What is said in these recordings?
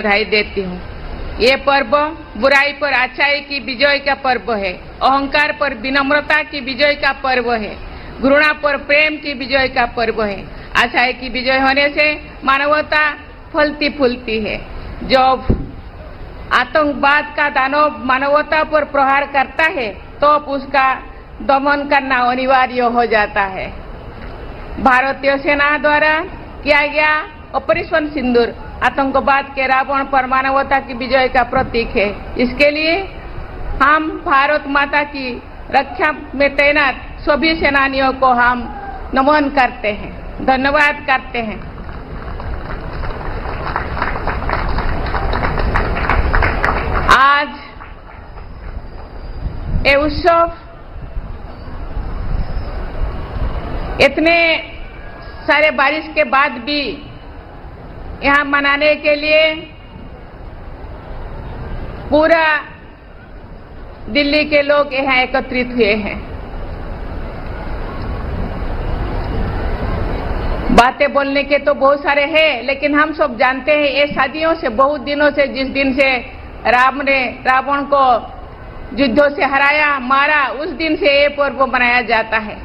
बधाई देती हूँ। ये पर्व बुराई पर अच्छाई की विजय का पर्व है, अहंकार पर विनम्रता की विजय का पर्व है, घृणा पर प्रेम की विजय का पर्व है। अच्छाई की विजय होने से मानवता फलती फूलती है। जब आतंकवाद का दानव मानवता पर प्रहार करता है तो उसका दमन करना अनिवार्य हो जाता है। भारतीय सेना द्वारा किया गया ऑपरेशन सिंदूर आतंकवाद के रावण पर मानवता की विजय का प्रतीक है। इसके लिए हम भारत माता की रक्षा में तैनात सभी सेनानियों को हम नमन करते हैं, धन्यवाद करते हैं। आज ये उत्सव इतने सारे बारिश के बाद भी यहाँ मनाने के लिए पूरा दिल्ली के लोग यहाँ एकत्रित हुए हैं। बातें बोलने के तो बहुत सारे हैं, लेकिन हम सब जानते हैं ये सदियों से, बहुत दिनों से, जिस दिन से राम ने रावण को युद्धों से हराया, मारा, उस दिन से ये पर्व मनाया जाता है।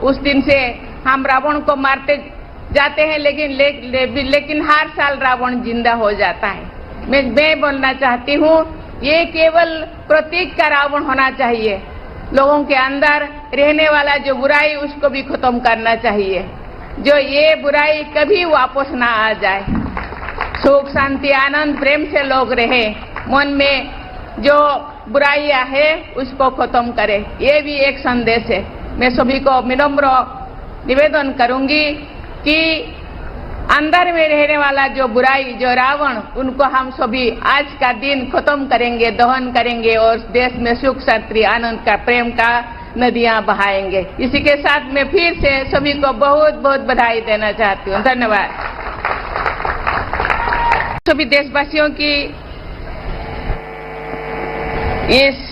उस दिन से हम रावण को मारते जाते हैं, लेकिन हर साल रावण जिंदा हो जाता है। मैं बोलना चाहती हूँ, ये केवल प्रतीक का रावण होना चाहिए। लोगों के अंदर रहने वाला जो बुराई, उसको भी खत्म करना चाहिए। जो ये बुराई कभी वापस ना आ जाए। सुख, शांति, आनंद, प्रेम से लोग रहे। मन में जो बुराइयां है उसको खत्म करे। ये भी एक संदेश है। मैं सभी को विनम्र निवेदन करूंगी कि अंदर में रहने वाला जो बुराई, जो रावण, उनको हम सभी आज का दिन खत्म करेंगे, दहन करेंगे और देश में सुख, शांति, आनंद का, प्रेम का नदियां बहाएंगे। इसी के साथ मैं फिर से सभी को बहुत बहुत बधाई देना चाहती हूँ। धन्यवाद। सभी देशवासियों की इस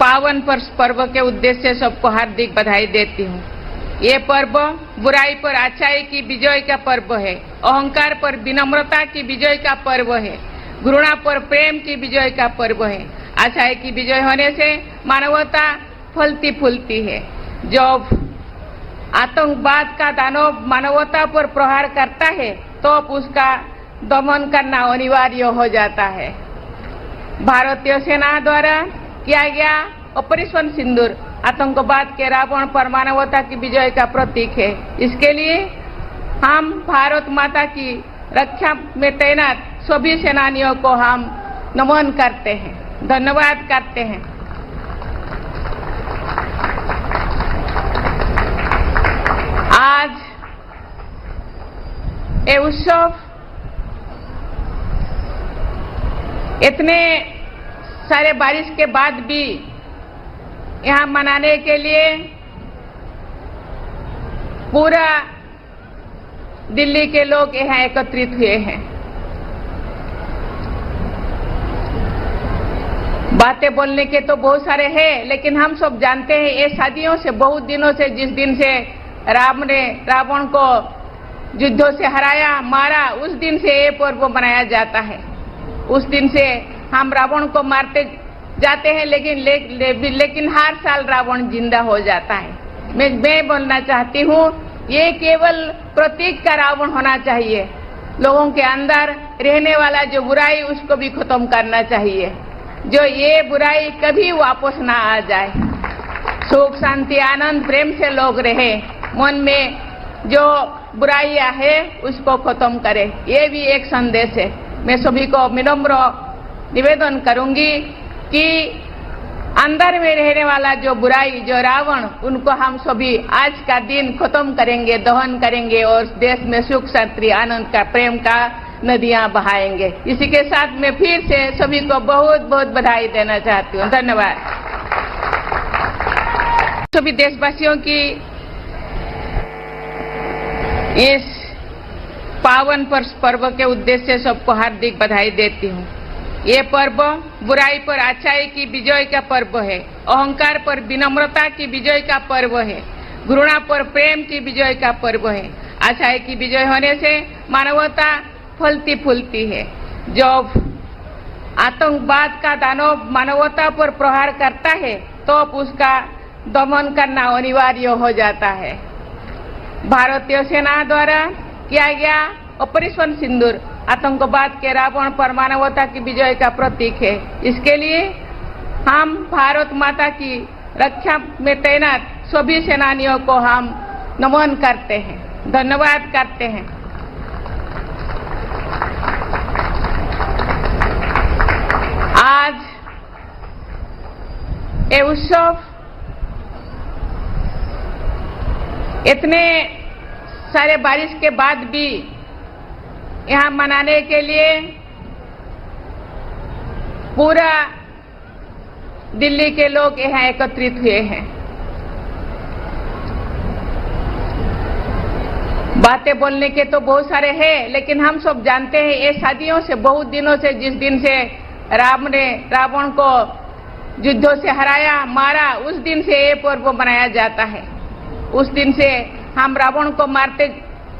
पावन पर्व के उद्देश्य से सबको हार्दिक बधाई देती हूँ। ये पर्व बुराई पर अच्छाई की विजय का पर्व है, अहंकार पर विनम्रता की विजय का पर्व है, घृणा पर प्रेम की विजय का पर्व है। अच्छाई की विजय होने से मानवता फलती फूलती है। जब आतंकवाद का दानव मानवता पर प्रहार करता है तो उसका दमन करना अनिवार्य हो जाता है। भारतीय सेना द्वारा किया गया ऑपरेशन सिंदूर आतंकवाद के रावण पर मानवता की विजय का प्रतीक है। इसके लिए हम भारत माता की रक्षा में तैनात सभी सेनानियों को हम नमन करते हैं, धन्यवाद करते हैं। आज ये उत्सव इतने सारे बारिश के बाद भी यहाँ मनाने के लिए पूरा दिल्ली के लोग यहाँ एकत्रित हुए हैं। बातें बोलने के तो बहुत सारे हैं, लेकिन हम सब जानते हैं ये सदियों से, बहुत दिनों से, जिस दिन से राम ने रावण को युद्धों से हराया, मारा, उस दिन से ये पर्व मनाया जाता है। उस दिन से हम रावण को मारते जाते हैं, लेकिन हर साल रावण जिंदा हो जाता है। मैं बोलना चाहती हूँ, ये केवल प्रतीक का रावण होना चाहिए। लोगों के अंदर रहने वाला जो बुराई, उसको भी खत्म करना चाहिए। जो ये बुराई कभी वापस ना आ जाए। सुख, शांति, आनंद, प्रेम से लोग रहे। मन में जो बुराइयां है उसको खत्म करे। ये भी एक संदेश है। मैं सभी को विनम्र निवेदन करूंगी कि अंदर में रहने वाला जो बुराई, जो रावण, उनको हम सभी आज का दिन खत्म करेंगे, दहन करेंगे और देश में सुख, शांति, आनंद का, प्रेम का नदियां बहाएंगे। इसी के साथ मैं फिर से सभी को बहुत बहुत बधाई देना चाहती हूँ। धन्यवाद। सभी देशवासियों की इस पावन पर्व के उद्देश्य से सबको हार्दिक बधाई देती हूँ। ये पर्व बुराई पर अच्छाई की विजय का पर्व है, अहंकार पर विनम्रता की विजय का पर्व है, घृणा पर प्रेम की विजय का पर्व है। अच्छाई की विजय होने से मानवता फलती फूलती है। जब आतंकवाद का दानव मानवता पर प्रहार करता है तो उसका दमन करना अनिवार्य हो जाता है। भारतीय सेना द्वारा किया गया ऑपरेशन सिंदूर आतंकवाद के रावण पर मानवता की विजय का प्रतीक है। इसके लिए हम भारत माता की रक्षा में तैनात सभी सेनानियों को हम नमन करते हैं, धन्यवाद करते हैं। आज ये उत्सव इतने सारे बारिश के बाद भी यहाँ मनाने के लिए पूरा दिल्ली के लोग यहाँ एकत्रित हुए हैं। बातें बोलने के तो बहुत सारे हैं, लेकिन हम सब जानते हैं ये सदियों से, बहुत दिनों से, जिस दिन से राम ने रावण को युद्धों से हराया, मारा, उस दिन से ये पर्व मनाया जाता है। उस दिन से हम रावण को मारते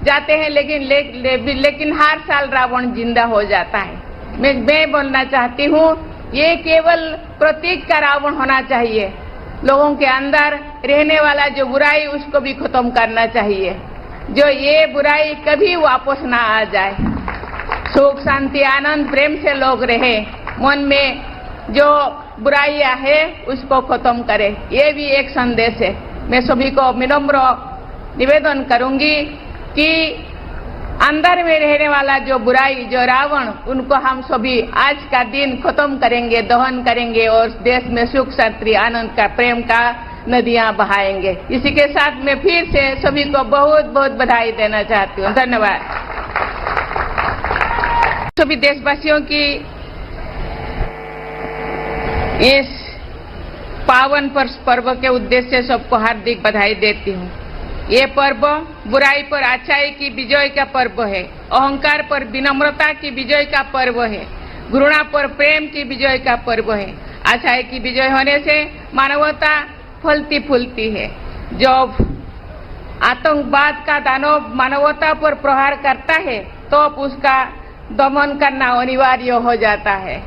जाते हैं, लेकिन हर साल रावण जिंदा हो जाता है। मैं बोलना चाहती हूँ, ये केवल प्रतीक का रावण होना चाहिए। लोगों के अंदर रहने वाला जो बुराई, उसको भी खत्म करना चाहिए। जो ये बुराई कभी वापस ना आ जाए। सुख, शांति, आनंद, प्रेम से लोग रहे। मन में जो बुराइयां है उसको खत्म करे। ये भी एक संदेश है। मैं सभी को विनम्र निवेदन करूंगी कि अंदर में रहने वाला जो बुराई, जो रावण, उनको हम सभी आज का दिन खत्म करेंगे, दहन करेंगे और देश में सुख, शांति, आनंद का, प्रेम का नदियां बहाएंगे। इसी के साथ मैं फिर से सभी को बहुत बहुत बधाई देना चाहती हूँ। धन्यवाद। सभी देशवासियों की इस पावन पर्व के उद्देश्य से सबको हार्दिक बधाई देती हूँ। ये पर्व बुराई पर अच्छाई की विजय का पर्व है, अहंकार पर विनम्रता की विजय का पर्व है, घृणा पर प्रेम की विजय का पर्व है। अच्छाई की विजय होने से मानवता फलती फूलती है। जब आतंकवाद का दानव मानवता पर प्रहार करता है तो उसका दमन करना अनिवार्य हो जाता है।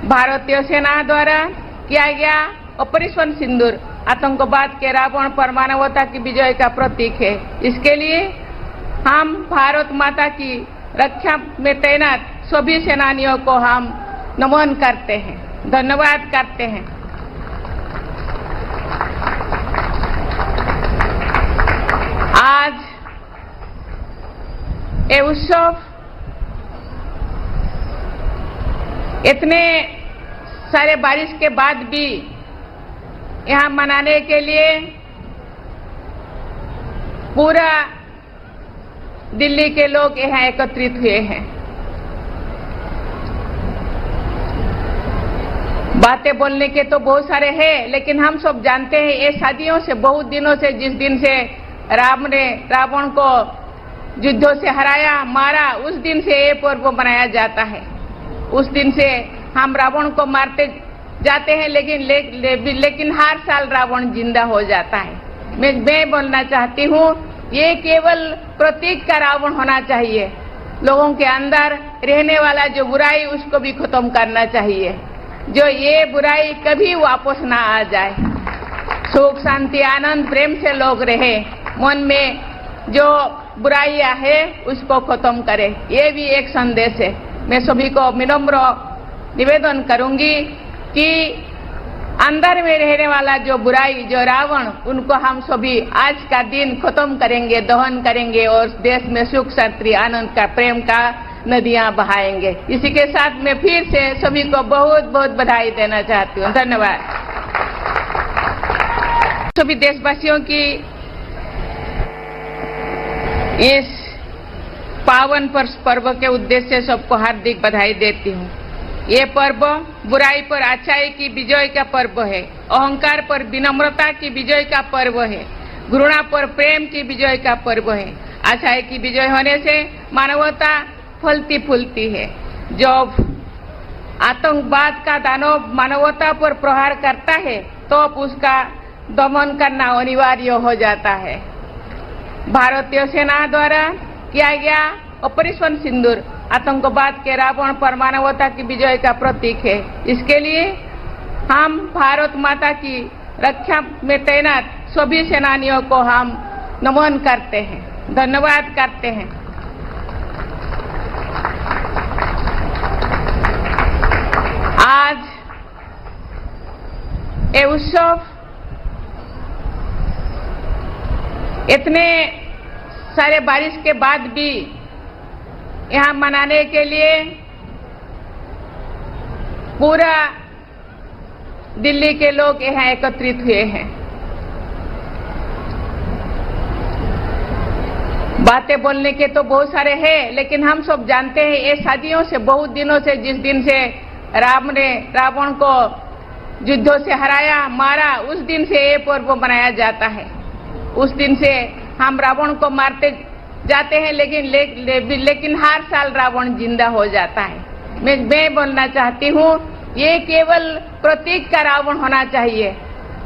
भारतीय सेना द्वारा किया गया ऑपरेशन सिंदूर आतंकवाद के रावण पर मानवता की विजय का प्रतीक है। इसके लिए हम भारत माता की रक्षा में तैनात सभी सेनानियों को हम नमन करते हैं, धन्यवाद करते हैं। आज ये उत्सव इतने सारे बारिश के बाद भी यहाँ मनाने के लिए पूरा दिल्ली के लोग यहाँ एकत्रित हुए हैं। बातें बोलने के तो बहुत सारे हैं, लेकिन हम सब जानते हैं ये सदियों से, बहुत दिनों से, जिस दिन से राम ने रावण को युद्धों से हराया, मारा, उस दिन से ये पर्व मनाया जाता है। उस दिन से हम रावण को मारते जाते हैं, लेकिन हर साल रावण जिंदा हो जाता है। मैं बोलना चाहती हूँ, ये केवल प्रतीक का रावण होना चाहिए। लोगों के अंदर रहने वाला जो बुराई, उसको भी खत्म करना चाहिए। जो ये बुराई कभी वापस ना आ जाए। सुख, शांति, आनंद, प्रेम से लोग रहे। मन में जो बुराइयां है उसको खत्म करे। ये भी एक संदेश है। मैं सभी को विनम्र निवेदन करूंगी कि अंदर में रहने वाला जो बुराई, जो रावण, उनको हम सभी आज का दिन खत्म करेंगे, दहन करेंगे और देश में सुख, शांति, आनंद का, प्रेम का नदियां बहाएंगे। इसी के साथ मैं फिर से सभी को बहुत बहुत बधाई देना चाहती हूँ। धन्यवाद। सभी देशवासियों की इस पावन पर्व के उद्देश्य से सबको हार्दिक बधाई देती हूँ। ये पर्व बुराई पर अच्छाई की विजय का पर्व है, अहंकार पर विनम्रता की विजय का पर्व है, घृणा पर प्रेम की विजय का पर्व है। अच्छाई की विजय होने से मानवता फलती फूलती है। जब आतंकवाद का दानव मानवता पर प्रहार करता है तो उसका दमन करना अनिवार्य हो जाता है। भारतीय सेना द्वारा किया गया ऑपरेशन सिंदूर आतंकवाद के रावण पर मानवता की विजय का प्रतीक है। इसके लिए हम भारत माता की रक्षा में तैनात सभी सेनानियों को हम नमन करते हैं, धन्यवाद करते हैं। आज ये उत्सव इतने सारे बारिश के बाद भी यहाँ मनाने के लिए पूरा दिल्ली के लोग यहाँ एकत्रित हुए हैं। बातें बोलने के तो बहुत सारे हैं, लेकिन हम सब जानते हैं ये सदियों से, बहुत दिनों से, जिस दिन से राम ने रावण को युद्धों से हराया, मारा, उस दिन से ये पर्व मनाया जाता है। उस दिन से हम रावण को मारते जाते हैं, लेकिन हर साल रावण जिंदा हो जाता है। मैं बोलना चाहती हूँ, ये केवल प्रतीक का रावण होना चाहिए।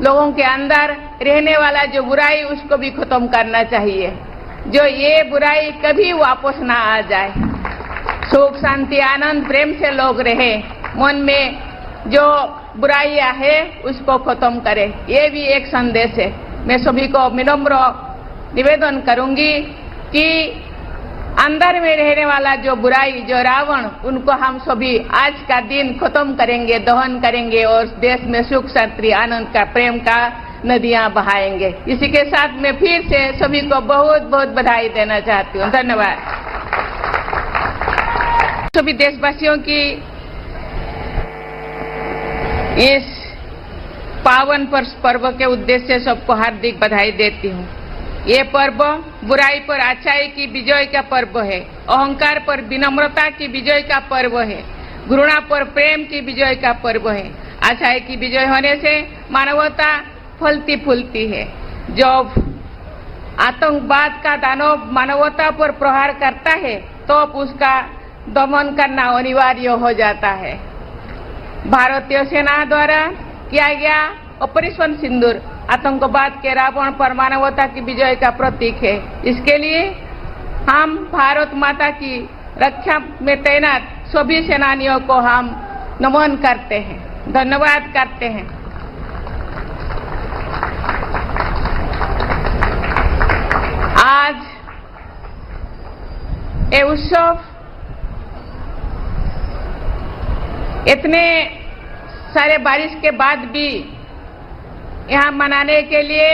लोगों के अंदर रहने वाला जो बुराई, उसको भी खत्म करना चाहिए। जो ये बुराई कभी वापस ना आ जाए। सुख, शांति, आनंद, प्रेम से लोग रहे। मन में जो बुराइयां है उसको खत्म करे। ये भी एक संदेश है। मैं सभी को विनम्र निवेदन करूंगी कि अंदर में रहने वाला जो बुराई, जो रावण, उनको हम सभी आज का दिन खत्म करेंगे, दहन करेंगे और देश में सुख, शांति, आनंद का, प्रेम का नदियां बहाएंगे। इसी के साथ मैं फिर से सभी को बहुत बहुत बधाई देना चाहती हूँ। धन्यवाद। सभी देशवासियों की इस पावन पर्व के उद्देश्य से सबको हार्दिक बधाई देती हूँ। ये पर्व बुराई पर अच्छाई की विजय का पर्व है, अहंकार पर विनम्रता की विजय का पर्व है, घृणा पर प्रेम की विजय का पर्व है। अच्छाई की विजय होने से मानवता फलती फूलती है। जब आतंकवाद का दानव मानवता पर प्रहार करता है तो उसका दमन करना अनिवार्य हो जाता है। भारतीय सेना द्वारा किया गया ऑपरेशन सिंदूर आतंकवाद के रावण पर मानवता की विजय का प्रतीक है। इसके लिए हम भारत माता की रक्षा में तैनात सभी सेनानियों को हम नमन करते हैं, धन्यवाद करते हैं। आज ये उत्सव इतने सारे बारिश के बाद भी यहाँ मनाने के लिए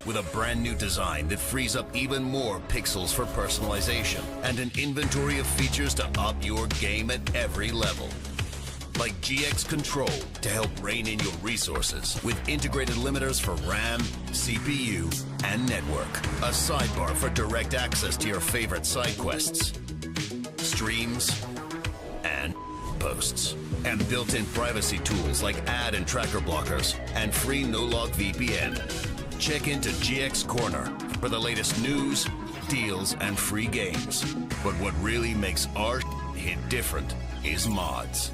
with a brand new design that frees up even more pixels for personalization and an inventory of features to up your game at every level. Like GX Control to help rein in your resources with integrated limiters for RAM, CPU, and network. A sidebar for direct access to your favorite side quests, streams, and posts. And built-in privacy tools like ad and tracker blockers and free no-log VPN. Check into GX Corner for the latest news, deals, and free games. But what really makes our hit different is mods.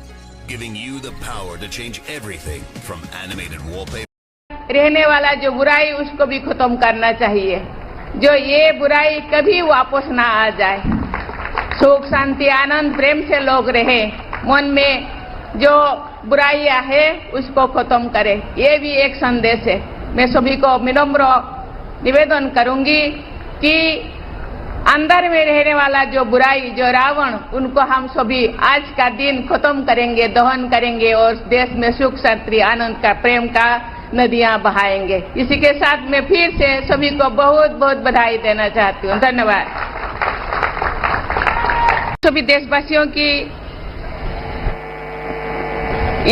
Giving you the power to change everything from animated wallpaper. रहने वाला जो बुराई उसको भी खत्म करना चाहिए। जो ये बुराई कभी वापस ना आ जाए। सुख, शांति, आनंद, प्रेम से लोग रहे। मन में जो बुराइयां है उसको खत्म करे। ये भी एक संदेश है। मैं सभी को विनम्र निवेदन करूंगी कि अंदर में रहने वाला जो बुराई, जो रावण, उनको हम सभी आज का दिन खत्म करेंगे, दहन करेंगे और देश में सुख, शांति, आनंद का, प्रेम का नदियां बहाएंगे। इसी के साथ मैं फिर से सभी को बहुत बहुत बधाई देना चाहती हूँ। धन्यवाद। सभी देशवासियों की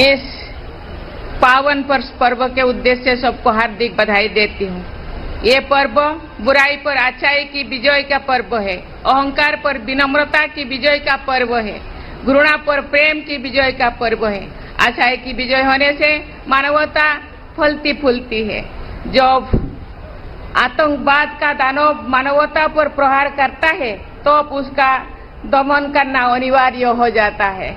इस पावन पर्व के उद्देश्य से सबको हार्दिक बधाई देती हूँ। ये पर्व बुराई पर अच्छाई की विजय का पर्व है, अहंकार पर विनम्रता की विजय का पर्व है, घृणा पर प्रेम की विजय का पर्व है। अच्छाई की विजय होने से मानवता फलती फूलती है। जब आतंकवाद का दानव मानवता पर प्रहार करता है तो उसका दमन करना अनिवार्य हो जाता है।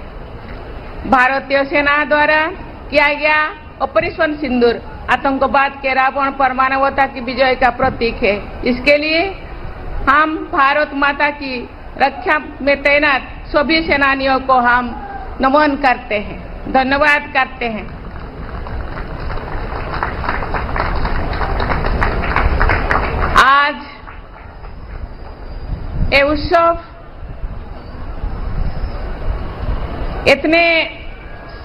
भारतीय सेना द्वारा किया गया ऑपरेशन सिंदूर आतंकवाद के रावण पर मानवता की विजय का प्रतीक है। इसके लिए हम भारत माता की रक्षा में तैनात सभी सेनानियों को हम नमन करते हैं, धन्यवाद करते हैं। आज ये उत्सव इतने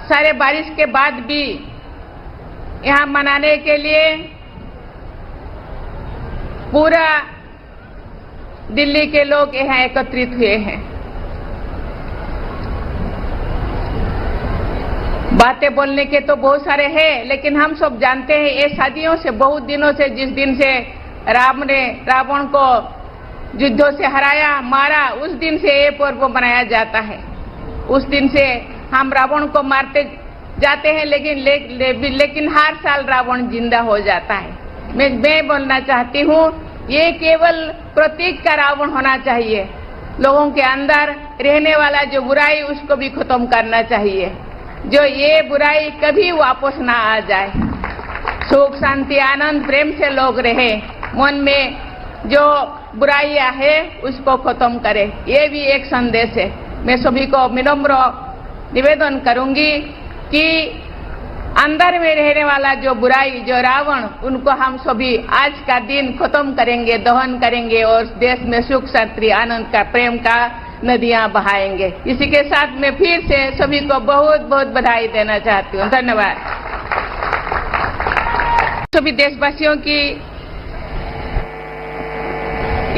सारे बारिश के बाद भी यहाँ मनाने के लिए पूरा दिल्ली के लोग यहाँ एकत्रित हुए हैं। बातें बोलने के तो बहुत सारे हैं, लेकिन हम सब जानते हैं ये सदियों से, बहुत दिनों से, जिस दिन से राम ने रावण को युद्धों से हराया, मारा, उस दिन से ये पर्व मनाया जाता है। उस दिन से हम रावण को मारते जाते हैं, लेकिन हर साल रावण जिंदा हो जाता है। मैं बोलना चाहती हूँ, ये केवल प्रतीक का रावण होना चाहिए। लोगों के अंदर रहने वाला जो बुराई, उसको भी खत्म करना चाहिए, जो ये बुराई कभी वापस ना आ जाए। सुख, शांति, आनंद, प्रेम से लोग रहे, मन में जो बुराइयां है उसको खत्म करे, ये भी एक संदेश है। मैं सभी को विनम्र निवेदन करूंगी कि अंदर में रहने वाला जो बुराई, जो रावण, उनको हम सभी आज का दिन खत्म करेंगे, दहन करेंगे और देश में सुख, शांति, आनंद का, प्रेम का नदियां बहाएंगे। इसी के साथ मैं फिर से सभी को बहुत बहुत बधाई देना चाहती हूँ। धन्यवाद। सभी देशवासियों की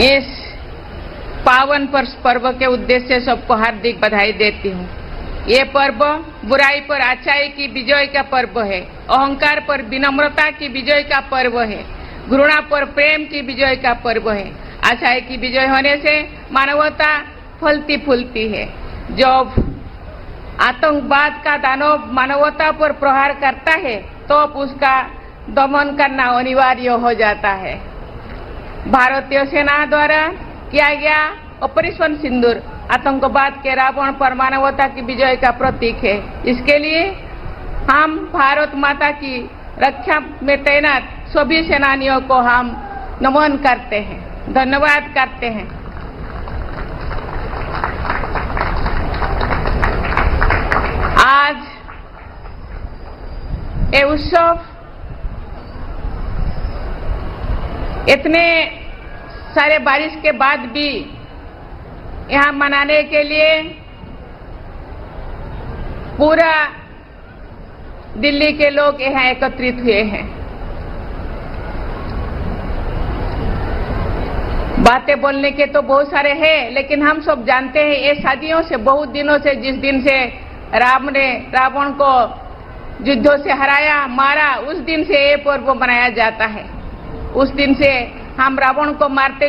इस पावन पर्व के उद्देश्य से सबको हार्दिक बधाई देती हूँ। ये पर्व बुराई पर अच्छाई की विजय का पर्व है, अहंकार पर विनम्रता की विजय का पर्व है, घृणा पर प्रेम की विजय का पर्व है। अच्छाई की विजय होने से मानवता फलती फूलती है। जब आतंकवाद का दानव मानवता पर प्रहार करता है तो उसका दमन करना अनिवार्य हो जाता है। भारतीय सेना द्वारा किया गया ऑपरेशन सिंदूर आतंकवाद के रावण पर मानवता की विजय का प्रतीक है। इसके लिए हम भारत माता की रक्षा में तैनात सभी सेनानियों को हम नमन करते हैं, धन्यवाद करते हैं। आज ये उत्सव इतने सारे बारिश के बाद भी यहाँ मनाने के लिए पूरा दिल्ली के लोग यहाँ एकत्रित हुए हैं। बातें बोलने के तो बहुत सारे हैं, लेकिन हम सब जानते हैं ये सदियों से, बहुत दिनों से, जिस दिन से राम ने रावण को युद्धों से हराया, मारा, उस दिन से ये पर्व मनाया जाता है। उस दिन से हम रावण को मारते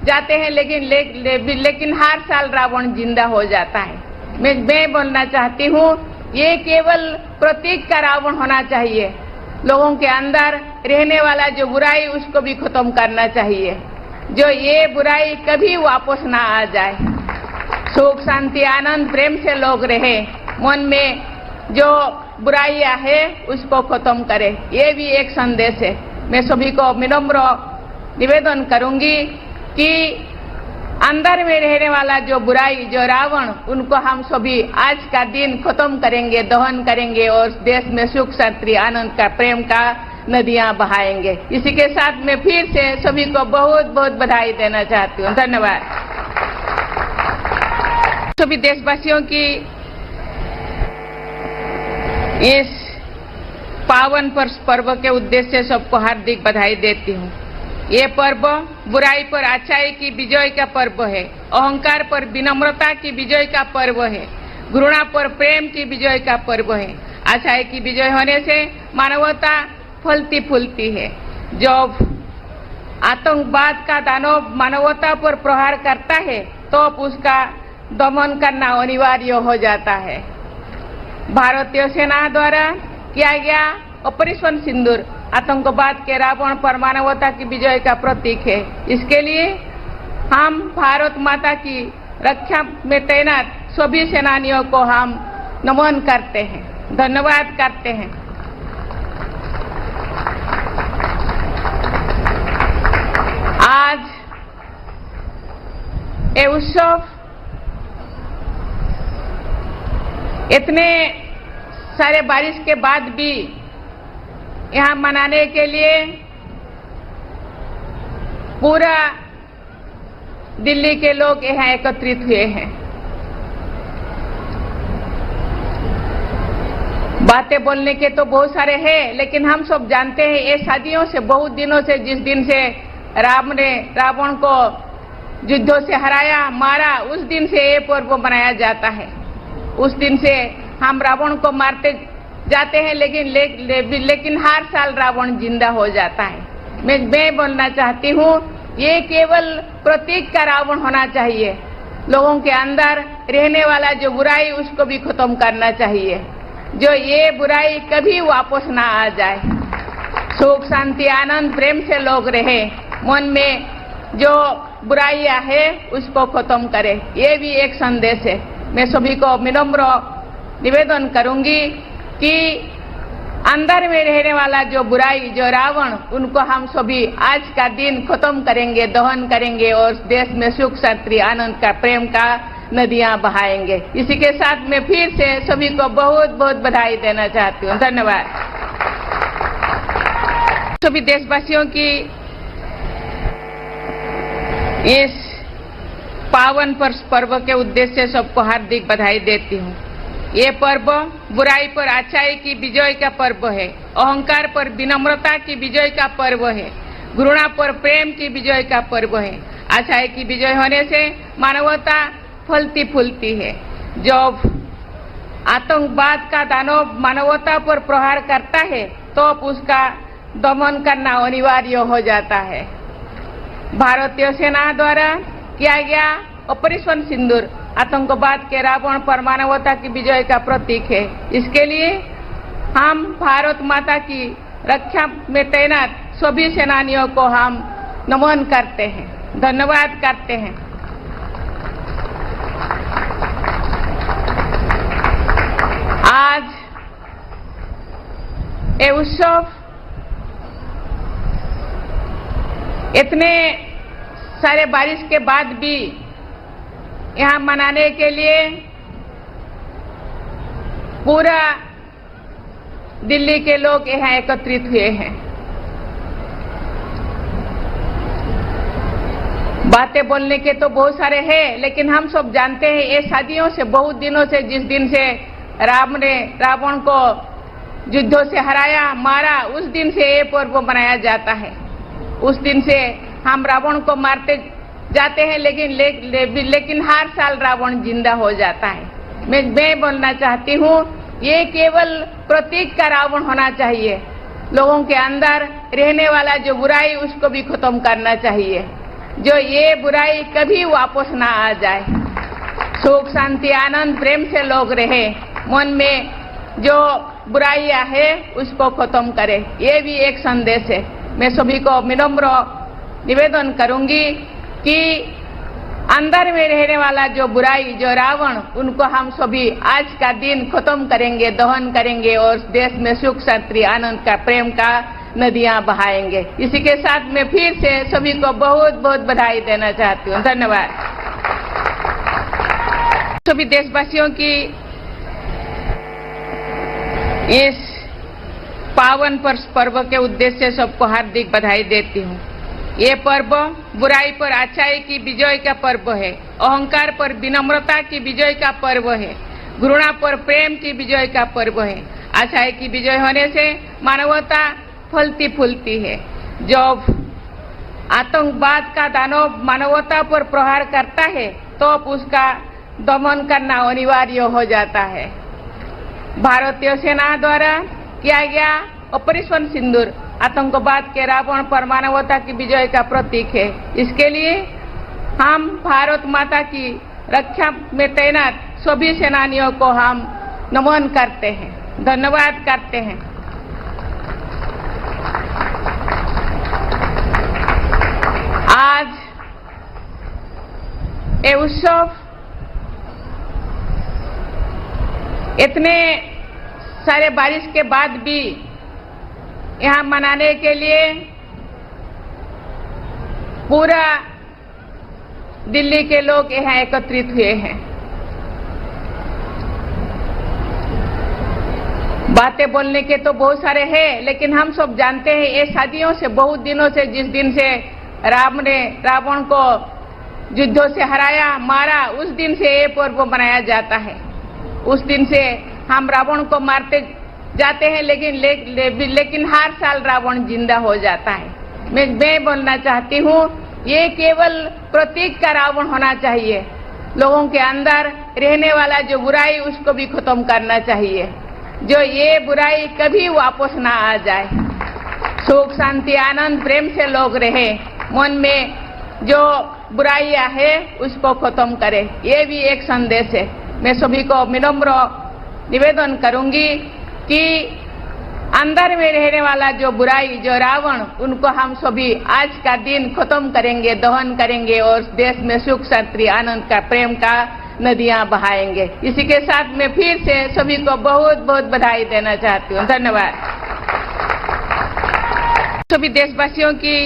जाते हैं, लेकिन हर साल रावण जिंदा हो जाता है। मैं बोलना चाहती हूँ, ये केवल प्रतीक का रावण होना चाहिए। लोगों के अंदर रहने वाला जो बुराई, उसको भी खत्म करना चाहिए, जो ये बुराई कभी वापस ना आ जाए। सुख, शांति, आनंद, प्रेम से लोग रहे, मन में जो बुराइयां है उसको खत्म करे, ये भी एक संदेश है। मैं सभी को विनम्र निवेदन करूंगी कि अंदर में रहने वाला जो बुराई, जो रावण, उनको हम सभी आज का दिन खत्म करेंगे, दहन करेंगे और देश में सुख, शांति, आनंद का, प्रेम का नदियां बहाएंगे। इसी के साथ मैं फिर से सभी को बहुत बहुत बधाई देना चाहती हूँ। धन्यवाद। सभी देशवासियों की इस पावन पर्व के उद्देश्य से सबको हार्दिक बधाई देती हूँ। ये पर्व बुराई पर अच्छाई की विजय का पर्व है, अहंकार पर विनम्रता की विजय का पर्व है, घृणा पर प्रेम की विजय का पर्व है। अच्छाई की विजय होने से मानवता फलती फूलती है। जब आतंकवाद का दानव मानवता पर प्रहार करता है तो उसका दमन करना अनिवार्य हो जाता है। भारतीय सेना द्वारा किया गया ऑपरेशन सिंदूर आतंकवाद के रावण पर मानवता की विजय का प्रतीक है। इसके लिए हम भारत माता की रक्षा में तैनात सभी सेनानियों को हम नमन करते हैं, धन्यवाद करते हैं। आज ये उत्सव इतने सारे बारिश के बाद भी यहाँ मनाने के लिए पूरा दिल्ली के लोग यहाँ एकत्रित हुए हैं। बातें बोलने के तो बहुत सारे हैं, लेकिन हम सब जानते हैं ये सदियों से, बहुत दिनों से, जिस दिन से राम ने रावण को युद्धों से हराया, मारा, उस दिन से ये पर्व मनाया जाता है। उस दिन से हम रावण को मारते जाते हैं, लेकिन हर साल रावण जिंदा हो जाता है। मैं बोलना चाहती हूँ, ये केवल प्रतीक का रावण होना चाहिए। लोगों के अंदर रहने वाला जो बुराई, उसको भी खत्म करना चाहिए। जो ये बुराई कभी वापस ना आ जाए। सुख, शांति, आनंद, प्रेम से लोग रहे। मन में जो बुराइयां है उसको खत्म करे। ये भी एक संदेश है। मैं सभी को विनम्र निवेदन करूंगी कि अंदर में रहने वाला जो बुराई, जो रावण, उनको हम सभी आज का दिन खत्म करेंगे, दहन करेंगे और देश में सुख, शांति, आनंद का, प्रेम का नदियां बहाएंगे। इसी के साथ मैं फिर से सभी को बहुत बहुत बधाई देना चाहती हूँ। धन्यवाद। सभी देशवासियों की इस पावन पर्व के उद्देश्य से सबको हार्दिक बधाई देती हूँ। ये पर्व बुराई पर अच्छाई की विजय का पर्व है, अहंकार पर विनम्रता की विजय का पर्व है, घृणा पर प्रेम की विजय का पर्व है। अच्छाई की विजय होने से मानवता फलती फूलती है। जब आतंकवाद का दानव मानवता पर प्रहार करता है तो उसका दमन करना अनिवार्य हो जाता है। भारतीय सेना द्वारा किया गया ऑपरेशन सिंदूर आतंकवाद के रावण पर मानवता की विजय का प्रतीक है। इसके लिए हम भारत माता की रक्षा में तैनात सभी सेनानियों को हम नमन करते हैं, धन्यवाद करते हैं। आज ये उत्सव इतने सारे बारिश के बाद भी यहाँ मनाने के लिए पूरा दिल्ली के लोग यहाँ एकत्रित हुए हैं। बातें बोलने के तो बहुत सारे हैं, लेकिन हम सब जानते हैं ये सदियों से, बहुत दिनों से, जिस दिन से राम ने रावण को युद्धों से हराया, मारा, उस दिन से ये पर्व मनाया जाता है। उस दिन से हम रावण को मारते जाते हैं, लेकिन हर साल रावण जिंदा हो जाता है। मैं बोलना चाहती हूँ, ये केवल प्रतीक का रावण होना चाहिए। लोगों के अंदर रहने वाला जो बुराई, उसको भी खत्म करना चाहिए। जो ये बुराई कभी वापस ना आ जाए। सुख, शांति, आनंद, प्रेम से लोग रहे। मन में जो बुराइयां है उसको खत्म करे। ये भी एक संदेश है। मैं सभी को विनम्र निवेदन करूंगी कि अंदर में रहने वाला जो बुराई, जो रावण, उनको हम सभी आज का दिन खत्म करेंगे, दहन करेंगे और देश में सुख, शांति, आनंद का, प्रेम का नदियां बहाएंगे। इसी के साथ मैं फिर से सभी को बहुत बहुत बधाई देना चाहती हूँ। धन्यवाद। सभी देशवासियों की इस पावन पर्व के उद्देश्य से सबको हार्दिक बधाई देती हूँ। ये पर्व बुराई पर अच्छाई की विजय का पर्व है, अहंकार पर विनम्रता की विजय का पर्व है, घृणा पर प्रेम की विजय का पर्व है। अच्छाई की विजय होने से मानवता फलती फूलती है। जब आतंकवाद का दानव मानवता पर प्रहार करता है तो उसका दमन करना अनिवार्य हो जाता है। भारतीय सेना द्वारा किया गया ऑपरेशन सिंदूर आतंकवाद के रावण पर मानवता की विजय का प्रतीक है। इसके लिए हम भारत माता की रक्षा में तैनात सभी सेनानियों को हम नमन करते हैं, धन्यवाद करते हैं। आज ये उत्सव इतने सारे बारिश के बाद भी यहाँ मनाने के लिए पूरा दिल्ली के लोग यहाँ एकत्रित हुए हैं। बातें बोलने के तो बहुत सारे हैं, लेकिन हम सब जानते हैं ये सदियों से, बहुत दिनों से, जिस दिन से राम ने रावण को युद्धों से हराया, मारा, उस दिन से ये पर्व मनाया जाता है। उस दिन से हम रावण को मारते जाते हैं, लेकिन हर साल रावण जिंदा हो जाता है। मैं बोलना चाहती हूँ, ये केवल प्रतीक का रावण होना चाहिए। लोगों के अंदर रहने वाला जो बुराई, उसको भी खत्म करना चाहिए, जो ये बुराई कभी वापस ना आ जाए। सुख, शांति, आनंद, प्रेम से लोग रहे, मन में जो बुराइयां है उसको खत्म करे, ये भी एक संदेश है। मैं सभी को विनम्र निवेदन करूंगी कि अंदर में रहने वाला जो बुराई, जो रावण, उनको हम सभी आज का दिन खत्म करेंगे, दहन करेंगे और देश में सुख, शांति, आनंद का, प्रेम का नदियां बहाएंगे। इसी के साथ मैं फिर से सभी को बहुत बहुत बधाई देना चाहती हूँ। धन्यवाद। सभी देशवासियों की